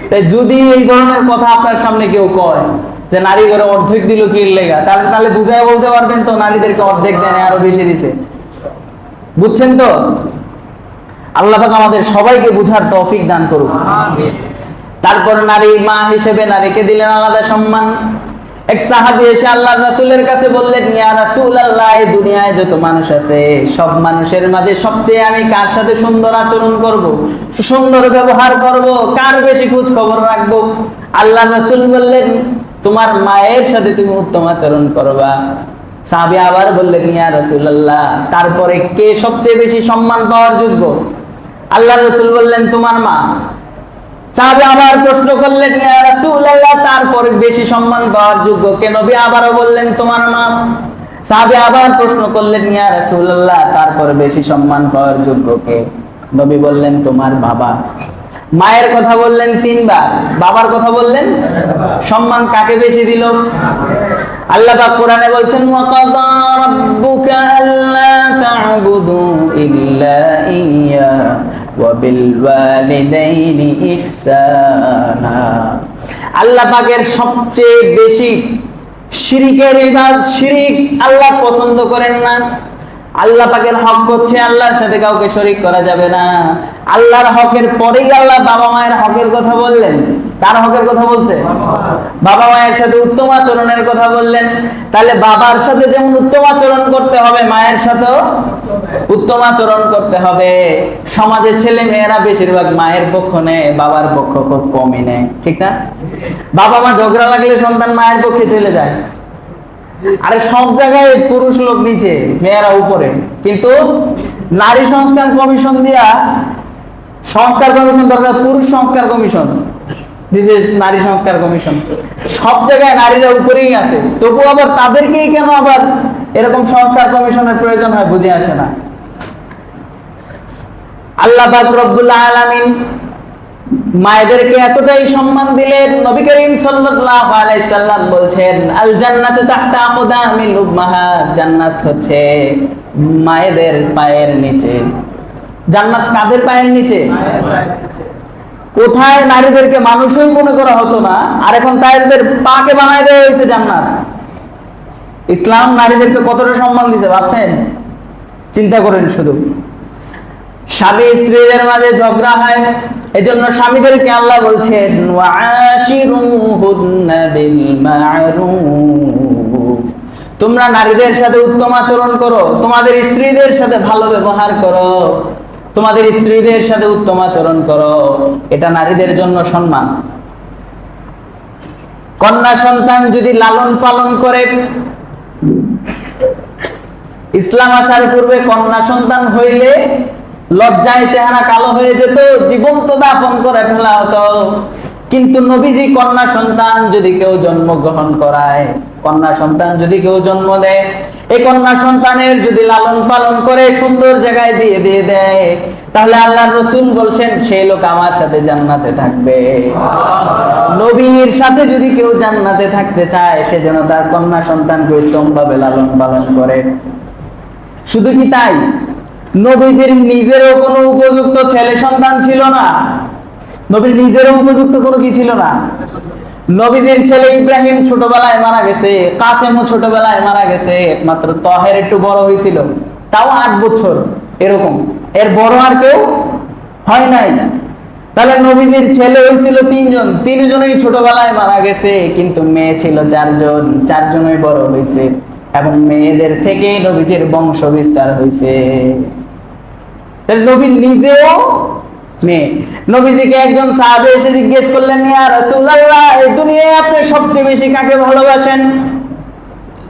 তাই যদি এই ধরনের কথা আপনার সামনে কেউ কয় যে নারী ঘরে অর্ধেক দিল কি লেগা, তাহলে বুঝায় বলতে পারবেন তো নারীদেরকে অর্ধেক দেন, আরো বেশি দিছে। বুঝছেন তো? আল্লাহ পাক আমাদের সবাইকে বুঝার তৌফিক দান করুন। তারপর নারী মা হিসেবে নারীকে দিলেন আলাদা সম্মান। এক সাহাবী এসে আল্লাহর রাসূলের কাছে বললেন, ইয়া রাসূলুল্লাহ, এই দুনিয়ায় যত মানুষ আছে সব মানুষের মাঝে সবচেয়ে আমি কার সাথে সুন্দর আচরণ করব, সুন্দর ব্যবহার করব, কার বেশি খোঁজ খবর রাখব? আল্লাহর রাসূল বললেন, তোমার মায়ের সাথে তুমি উত্তম আচরণ করবা। সাহাবী আবার বললেন, ইয়া রাসূলুল্লাহ, তারপরে কে সবচেয়ে বেশি সম্মান পাওয়ার যোগ্য? আল্লাহর রাসূল বললেন, তোমার মা। সাহাবী আবার প্রশ্ন করলেন, ইয়া রাসূলুল্লাহ, তারপরে বেশি সম্মান পাওয়ার যোগ্য কে? নবী আবারও বললেন, তোমার মা। সাহাবী আবার প্রশ্ন করলেন, ইয়া রাসূলুল্লাহ, তারপরে বেশি সম্মান পাওয়ার যোগ্য কে? নবী বললেন, তোমার বাবা। মায়ের কথা বললেন 3 বার, বাবার কথা বললেন। সম্মান কাকে বেশি দিল? আল্লাহ পাক কোরআনে বলছেন, ওয়া কাযা রাব্বুকা আল্লা তা'বুদু ইল্লা ইয়্যা ওয়া বিল ওয়ালিদাইনি ইহসানা। আল্লাহ পাকের সবচেয়ে বেশি শিরকের ইবাদত, শিরক আল্লাহ পছন্দ করেন না। আল্লাহ পাকের হক হচ্ছে আল্লাহর সাথে কাউকে শরীক করা যাবে না। আল্লাহর হকের পরেই আল্লাহ বাবা মায়ের হকের কথা বললেন। কার হকের কথা বলছে? বাবা মায়ের সাথে উত্তম আচরণের কথা বললেন। তাহলে বাবার সাথে যেমন উত্তম আচরণ করতে হবে, মায়ের সাথেও উত্তম আচরণ করতে হবে। সমাজের ছেলে মেয়েরা বেশিরভাগ মায়ের পক্ষ নেয়, বাবার পক্ষ খুব কমই নেয়, ঠিক না? বাবা মা ঝগড়া লাগলে সন্তান মায়ের পক্ষে চলে যায়। আরে সব জায়গায় পুরুষ লোক নিচে, মেয়েরা উপরে, কিন্তু নারী সংস্কার কমিশন দিয়া, সংস্কার কমিশন দরকার, পুরুষ সংস্কার কমিশন দিছে, নারী সংস্কার কমিশন। সব জায়গায় নারীরা উপরেই আছে, তবু আবার তাদেরকেই কেন আবার এরকম সংস্কার কমিশনের প্রয়োজন হয় বুঝে আসে না। আল্লাহ পাক রব্বুল আলামিন মায়েদেরকে এতটাই সম্মান দিলেন, নবী করিম সাল্লাল্লাহু আলাইহি সাল্লাম বলছেন, আল জান্নাতু তাহতা আকদামিল উম্মাহাত, জান্নাত হচ্ছে মায়েদের পায়ের নিচে। জান্নাত কাদের পায়ের নিচে? কোথায় নারীদেরকে মানুষই মনে করা হতো না, আর এখন তাদের পাকে বানায় দেওয়া হয়েছে জান্নাত। ইসলাম নারীদেরকে কতটা সম্মান দিয়েছে ভাবছেন? চিন্তা করেন শুধু। স্বামী স্ত্রীদের মাঝে ঝগড়া হয়, এজন্য স্বামীদেরকে আল্লাহ বলছেন ওয়াশিরুহুন্না বিল মা'রুফ, তোমরা নারীদের সাথে উত্তম আচরণ করো, তোমাদের স্ত্রীদের সাথে ভালো ব্যবহার করো, তোমাদের স্ত্রীদের সাথে উত্তম আচরণ করো, এটা নারীদের জন্য সম্মান। কন্যা সন্তান যদি লালন পালন করে, ইসলাম আসার পূর্বে কন্যা সন্তান হইলে লজ্জায় চেহারা কালো হয়ে যেত, জীবন্ত দাফন করে ফেলা হতো। কিন্তু নবীজি কন্যা সন্তান যদি কেউ জন্মগ্রহণ করায়, কন্যা সন্তান যদি কেউ জন্ম দেয়, এই কন্যা সন্তানের যদি লালন পালন করে সুন্দর জায়গায় বিয়ে দিয়ে দেয়, তাহলে আল্লাহর রাসূল বলছেন সেই লোক আমার সাথে জান্নাতে থাকবে। নবীর সাথে যদি কেউ জান্নাতে থাকতে চায়, সে যেন তার কন্যা সন্তানকে উত্তমভাবে লালন পালন করে। শুধু কি তাই, নবীজির নিজেরও কোনো উপযুক্ত ছেলে সন্তান ছিল না। নবীর নিজেরও উপযুক্ত কোনো কি ছিল না। নবীজির ছেলে ইব্রাহিম ছোটবেলায় মারা গেছে, কাসেমও ছোটবেলায় মারা গেছে, একমাত্র তহের একটু বড় হয়েছিল, তাও 8 বছর এরকম, এর বড় আর কেউ হয় নাই। তাহলে নবীজির ছেলে হয়েছিল 3 জন, 3 জনই ছোটবেলায় মারা গেছে, কিন্তু মেয়ে ছিল 4 জন, 4 জনই বড় হয়েছে, এবং মেয়েদের থেকে নবীজির বংশ বিস্তার হয়েছে। নবী নিজেও মেয়ে। নবীজিকে একজন সাহাবী এসে জিজ্ঞেস করলেন, ইয়া রাসূলুল্লাহ, এই দুনিয়ায় আপনি সবচেয়ে বেশি কাকে ভালোবাসেন?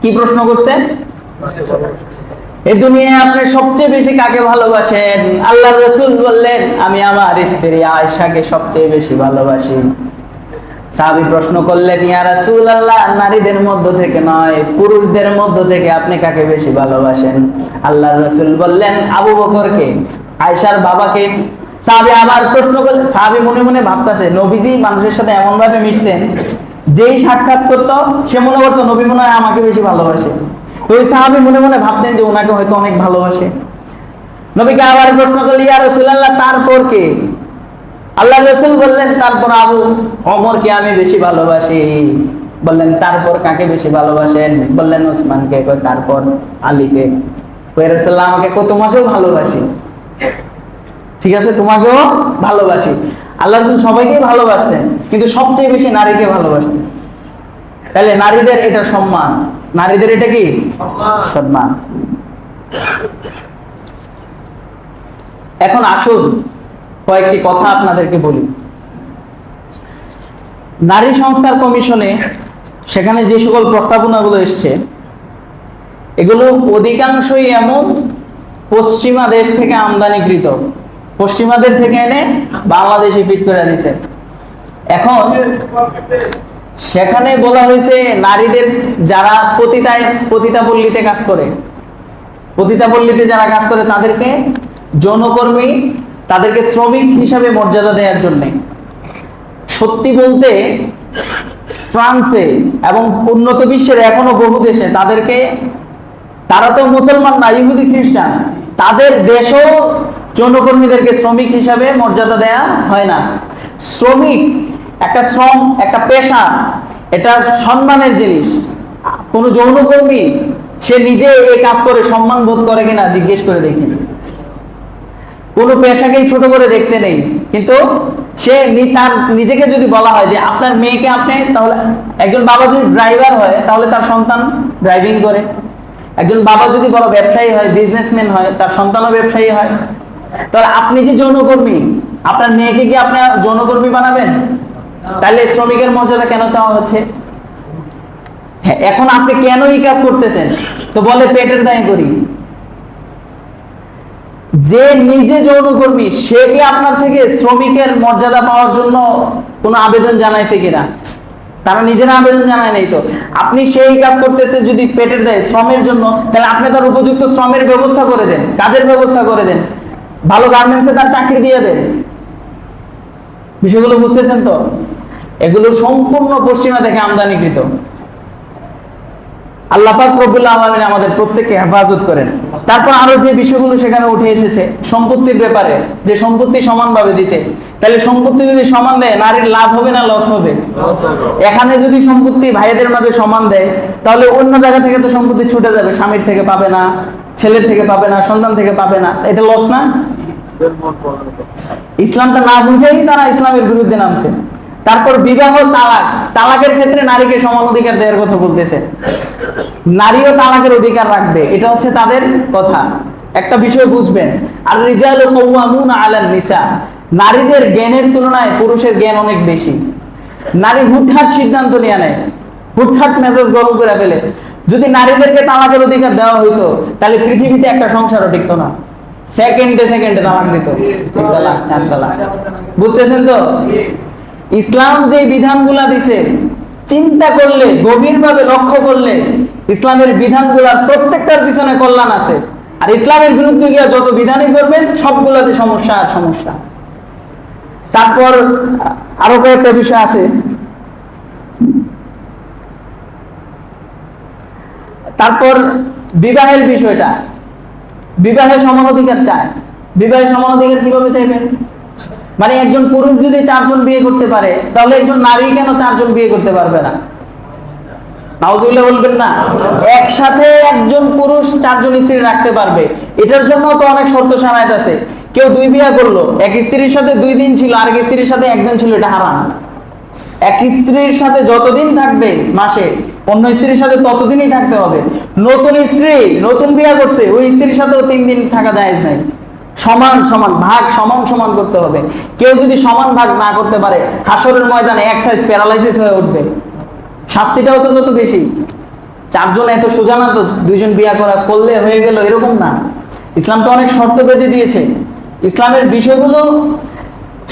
কি প্রশ্ন করছে? এই দুনিয়ায় আপনি সবচেয়ে বেশি কাকে ভালোবাসেন? আল্লাহর রাসূল বললেন, আমি আমার স্ত্রী আয়েশাকে সবচেয়ে বেশি ভালোবাসি। সাহাবী প্রশ্ন করলেন, ইয়া রাসূলুল্লাহ, নারীদের মধ্য থেকে নয়, পুরুষদের মধ্য থেকে আপনি কাকে বেশি ভালোবাসেন? আল্লাহর রাসূল বললেন, আবু বকরকে, আয়েশার বাবাকে। সাহাবী আবার প্রশ্ন করলেন, সাহাবী মনে মনে ভাবতেছে, নবীজি মানুষের সাথে এমন ভাবে মিশতেন, যেই সাক্ষাৎ করতো সে মনে করতো নবী মনে হয় আমাকে বেশি ভালোবাসে। তো ওই সাহাবী মনে মনে ভাবতেন যে ওনাকে হয়তো অনেক ভালোবাসে। নবীকে আবার প্রশ্ন করলেন, ইয়া রাসূলুল্লাহ, তারপর কে? আল্লাহ রাসূল বললেন, তারপর আবু ওমরকে আমি বেশি ভালোবাসি। বললেন, তারপর কাকে বেশি ভালোবাসেন? বললেন, ওসমানকে। কই তারপর? আলীকে। কই রাসূলুল্লাহ, আমাকে কই তোমাকেও ভালোবাসি। ঠিক আছে, তোমাকেও ভালোবাসি। আল্লাহ রাসূল সবাইকেই ভালোবাসতেন, কিন্তু সবচেয়ে বেশি নারীকে ভালোবাসতেন। তাহলে নারীদের এটা সম্মান, নারীদের এটা কি সম্মান। এখন আসুন কয়েকটি কথা আপনাদেরকে বলি। নারী সংস্কার কমিশনে সেখানে যে সকল প্রস্তাবনাগুলো এসছে, এগুলো অধিকাংশই এমন পশ্চিমা দেশ থেকে আমদানিকৃত, পশ্চিমাদের থেকে এনে বাংলাদেশে ফিট করে দিয়েছে। এখন সেখানে বলা হয়েছে নারীদের যারা পতিতাপল্লীতে কাজ করে, পতিতাপল্লীতে যারা কাজ করে তাদেরকে যৌনকর্মী, তাদেরকে শ্রমিক হিসাবে মর্যাদা দেওয়ার জন্য। সত্যি বলতে ফ্রান্সে এবং উন্নত বিশ্বের এখনো বহু দেশে তাদেরকে, তারা তো মুসলমান না, ইহুদি খ্রিস্টান, তাদের দেশও যৌনকর্মীদেরকে শ্রমিক হিসাবে মর্যাদা দেয়া হয় না। শ্রমিক একটা শ্রম, একটা পেশা, এটা সম্মানের জিনিস। কোন যৌনকর্মী সে নিজে এই কাজ করে সম্মান বোধ করে কিনা জিজ্ঞেস করে দেখেন। কোনো পেশাকেই ছোট করে দেখতে নেই, কিন্তু সে তার নিজেকে যদি বলা হয় যে আপনার মেয়েকে আপনি, তাহলে একজন বাবা যদি ড্রাইভার হয় তাহলে তার সন্তান ড্রাইভিং করে, একজন বাবা যদি বড় ব্যবসায়ী হয়, বিজনেসম্যান হয়, তার সন্তানও ব্যবসায়ী হয়। তাহলে আপনি যে যৌনকর্মী, আপনার মেয়েকে কি আপনি যৌনকর্মী বানাবেন? তাহলে শ্রমিকের মর্যাদা কেন চাওয়া হচ্ছে? হ্যাঁ, এখন আপনি কেন এই কাজ করতেছেন? তো বলে পেটের দায় করি। যে নিজে যৌনকর্মী সে কি আপনার থেকে শ্রমিকের মর্যাদা পাওয়ার জন্য কোনো আবেদন জানাইছে কিনা? তারা নিজেরা আবেদন জানায় নাই। তো আপনি সেই কাজ করতেছে যদি পেটের দায়, শ্রমের জন্য, তাহলে আপনি তার উপযুক্ত শ্রমের ব্যবস্থা করে দেন, কাজের ব্যবস্থা করে দেন, ভালো গার্মেন্টসে তার চাকরি দিয়ে দেন। বিষয়গুলো বুঝতেছেন তো? এগুলো সম্পূর্ণ পশ্চিমা থেকে আমদানিকৃত। আল্লাহ পাক রব্বুল আলামিন আমাদের প্রত্যেককে হেফাজত করেন। তারপর আরো যে বিষয়গুলো সেখানে উঠে এসেছে সম্পত্তির ব্যাপারে, যে সম্পত্তি সমানভাবে দিতে। তাহলে সম্পত্তি যদি সমান দেয়, নারীর লাভ হবে না লস হবে? এখানে যদি সম্পত্তি ভাইদের মাঝে সমান দেয়, তাহলে অন্য জায়গা থেকে তো সম্পত্তি ছুটে যাবে, স্বামীর থেকে পাবে না, ছেলের থেকে পাবে না, সন্তান থেকে পাবে না। এটা লস না? ইসলামটা না বুঝেই তারা ইসলামের বিরুদ্ধে নামছে। তারপর বিবাহ, তালাক, তালাকের ক্ষেত্রে নারীকে সমান অধিকার দেওয়ার কথা বলতেছে। নারীও তালাকের অধিকার রাখবে, এটা হচ্ছে তাদের কথা। একটা বিষয় বুঝবেন, আর রিজালু কাওয়ামুনা আলান নিসা, নারীদের জ্ঞানের তুলনায় পুরুষের জ্ঞান অনেক বেশি। নারী হুটহাট সিদ্ধান্ত নিয়ে নেয়, হুটহাট মেজাজ গরম করে ফেলে। যদি নারীদেরকে তালাকের অধিকার দেওয়া হইতো, তাহলে পৃথিবীতে একটা সংসারও টিকতো না। সেকেন্ডে সেকেন্ডে তালাক দিত, 3 তালাক 4 তালাক। বুঝতেছেন তো? ইসলাম যে বিধানগুলা দিছে, চিন্তা করলে, গভীরভাবে লক্ষ্য করলে ইসলামের বিধানগুলার প্রত্যেকটার পিছনে কল্যাণ আছে। আর ইসলামের বিরুদ্ধে গিয়ে যত বিধানই করবেন সবগুলাতে সমস্যা আর সমস্যা। তারপর আরো কয়েকটা বিষয় আছে। তারপর বিবাহের বিষয়টা, বিবাহে সমান অধিকার চায়। বিবাহে সমান অধিকার কিভাবে চাইবেন? মানে একজন পুরুষ যদি 4 জন বিয়ে করতে পারে, তাহলে একজন নারী কেন 4 জন বিয়ে করতে পারবে না? নাউজুবিল্লাহ বলবেন না? একসাথে একজন পুরুষ 4 জন স্ত্রী রাখতে পারবে। এটার জন্য তো অনেক শর্ত শারায়েত আছে। কেউ 2 বিয়ে করলো, এক স্ত্রীর সাথে 2 দিন ছিল, আরেক স্ত্রীর সাথে 1 দিন ছিল, এটা হারাম। এক স্ত্রীর সাথে যতদিন থাকবে মাসে, অন্য স্ত্রীর সাথে ততদিনই থাকতে হবে। নতুন স্ত্রী নতুন বিয়ে করছে, ওই স্ত্রীর সাথেও 3 দিন থাকা জায়েজ নাই। সমান সমান ভাগ সমান সমান করতে হবে। কেউ যদি সমান ভাগ না করতে পারে, হাসরের ময়দানে এক সাইজ প্যারালাইসিস হয়ে উঠবে। শাস্তিটাও তো তত বেশি। 4 জন এত সোজা না তো, 2 জন বিয়ে করলে হয়ে গেল, এরকম না। ইসলাম তো অনেক শর্ত বেঁধে দিয়েছে। ইসলামের বিষয়গুলো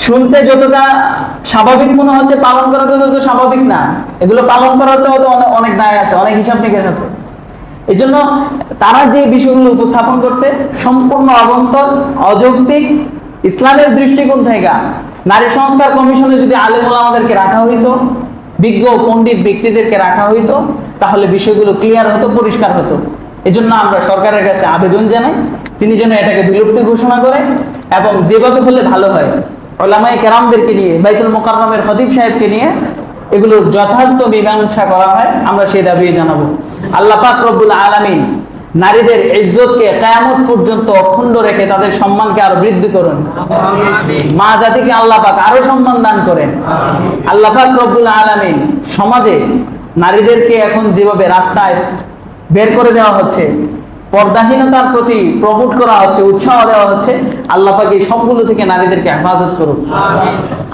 শুনতে যতটা স্বাভাবিক মনে হচ্ছে, পালন করা তত স্বাভাবিক না। এগুলো পালন করাতেও তো অনেক দায় আছে, অনেক হিসাব নিকাশ আছে। এই জন্য তারা যে বিষয়গুলো উপস্থাপন করছে সম্পূর্ণ অবন্তর, অযৌক্তিক। ইসলামের দৃষ্টিকোণ থেকে নারী সংস্কার কমিশনে যদি আলেম ওলামাদেরকে রাখা হইতো, বিজ্ঞ পণ্ডিত ব্যক্তিদেরকে রাখা হইতো, তাহলে বিষয়গুলো ক্লিয়ার হতো, পরিষ্কার হতো। এজন্য আমরা সরকারের কাছে আবেদন জানাই, তিনি যেন এটাকে বিলুপ্তি ঘোষণা করে, এবং যেভাবে হলে ভালো হয় উলামায়ে কেরামদেরকে নিয়ে, বাইতুল মুকাররমের খতিব সাহেবকে নিয়ে এগুলোর যথার্থ মীমাংসা করা হয়, আমরা সেই দাবি জানাবো। আল্লাহ পাক রব্বুল আলামিন নারীদের ইজ্জতকে কিয়ামত পর্যন্ত অক্ষুণ্ণ রেখে তাদের সম্মানকে আরো বৃদ্ধি করুন। মা জাতিকে আল্লাহ পাক আরো সম্মান দান করেন। আল্লাহ পাক রব্বুল আলামিন সমাজে নারীদেরকে এখন যেভাবে রাস্তায় বের করে দেওয়া হচ্ছে, পর্দাহীনতার প্রতি প্রমোট করা হচ্ছে, উৎসাহ দেওয়া হচ্ছে, আল্লাহ পাক এই সবগুলো থেকে নারীদেরকে হেফাজত করুন।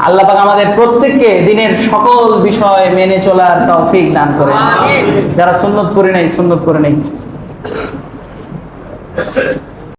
আল্লাহ পাক আমাদের প্রত্যেককে দিনের সকল বিষয় মেনে চলার তৌফিক দান করেন। যারা সুন্নত পড়ে নাই, সুন্নত করে নেই।